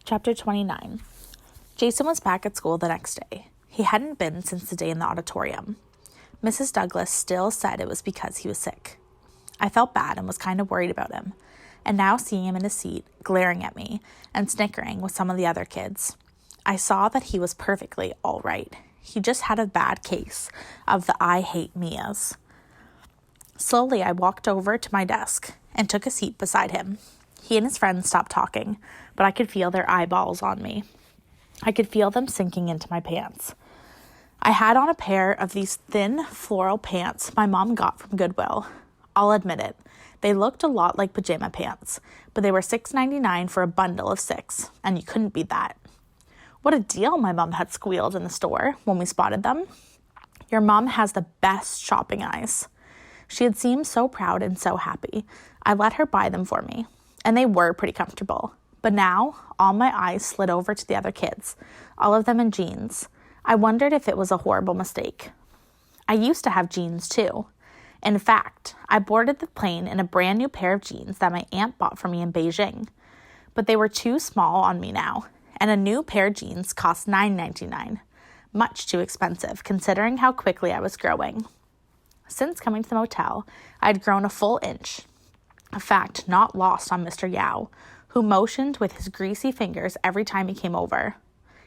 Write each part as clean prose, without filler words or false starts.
Chapter 29. Jason was back at school the next day. He hadn't been since the day in the auditorium. Mrs. Douglas still said it was because he was sick. I felt bad and was kind of worried about him, and now seeing him in his seat, glaring at me and snickering with some of the other kids, I saw that he was perfectly all right. He just had a bad case of the I hate Mia's. Slowly, I walked over to my desk and took a seat beside him. He and his friends stopped talking, but I could feel their eyeballs on me. I could feel them sinking into my pants. I had on a pair of these thin floral pants my mom got from Goodwill. I'll admit it, they looked a lot like pajama pants, but they were $6.99 for a bundle of 6, and you couldn't beat that. What a deal, my mom had squealed in the store when we spotted them. Your mom has the best shopping eyes. She had seemed so proud and so happy. I let her buy them for me, and they were pretty comfortable. But now, all my eyes slid over to the other kids, all of them in jeans. I wondered if it was a horrible mistake. I used to have jeans too. In fact, I boarded the plane in a brand new pair of jeans that my aunt bought for me in Beijing. But they were too small on me now, and a new pair of jeans cost $9.99. Much too expensive, considering how quickly I was growing. Since coming to the motel, I had grown a full inch. A fact not lost on Mr. Yao, who motioned with his greasy fingers every time he came over.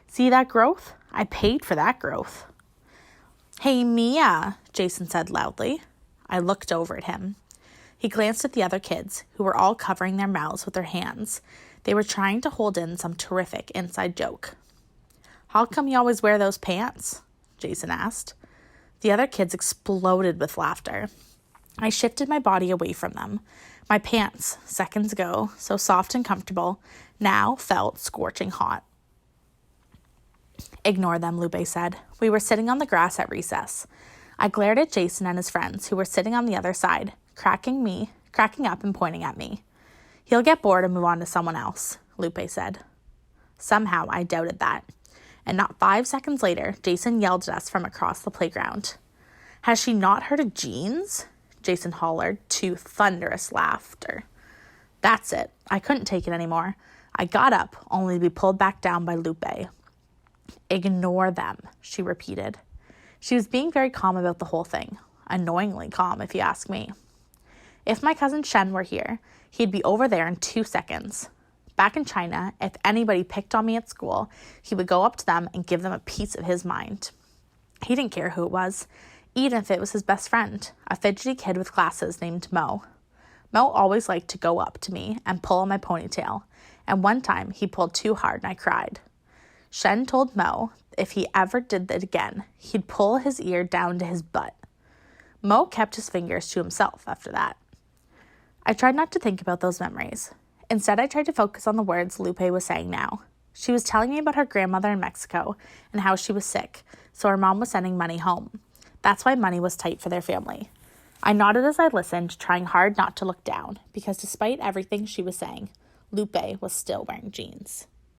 See that growth? I paid for that growth. Hey, Mia, Jason said loudly. I looked over at him. He glanced at the other kids, who were all covering their mouths with their hands. They were trying to hold in some terrific inside joke. How come you always wear those pants? Jason asked. The other kids exploded with laughter. I shifted my body away from them. My pants, seconds ago, so soft and comfortable, now felt scorching hot. Ignore them, Lupe said. We were sitting on the grass at recess. I glared at Jason and his friends, who were sitting on the other side, cracking up and pointing at me. He'll get bored and move on to someone else, Lupe said. Somehow I doubted that. And not 5 seconds later, Jason yelled at us from across the playground. Has she not heard of jeans? Jason hollered to thunderous laughter. That's it. I couldn't take it anymore. I got up, only to be pulled back down by Lupe. Ignore them, she repeated. She was being very calm about the whole thing. Annoyingly calm, if you ask me. If my cousin Shen were here, he'd be over there in 2 seconds. Back in China, if anybody picked on me at school, he would go up to them and give them a piece of his mind. He didn't care who it was, even if it was his best friend, a fidgety kid with glasses named Mo. Mo always liked to go up to me and pull on my ponytail, and one time he pulled too hard and I cried. Shen told Mo if he ever did that again, he'd pull his ear down to his butt. Mo kept his fingers to himself after that. I tried not to think about those memories. Instead, I tried to focus on the words Lupe was saying now. She was telling me about her grandmother in Mexico and how she was sick, so her mom was sending money home. That's why money was tight for their family. I nodded as I listened, trying hard not to look down, because despite everything she was saying, Lupe was still wearing jeans.